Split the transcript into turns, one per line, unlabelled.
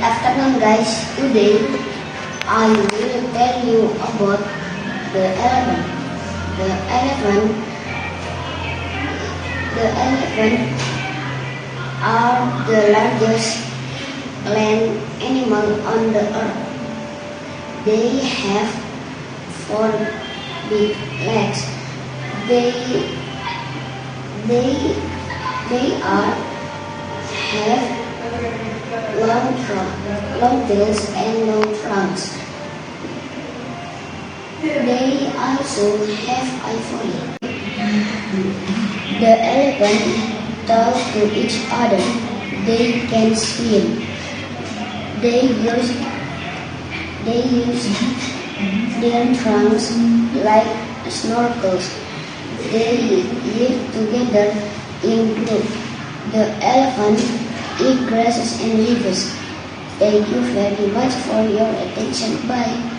afternoon, guys. Today I will tell you about the elephant. The elephant, the elephant are the largest land animal on the earth. They have 4 big legs. They have long tails and long trunks. They also have ivory. The elephant talk to each other. They can swim. They use their trunks like snorkels. They live together in groups. The elephant eat grasses and leaves. Thank you very much for your attention. Bye.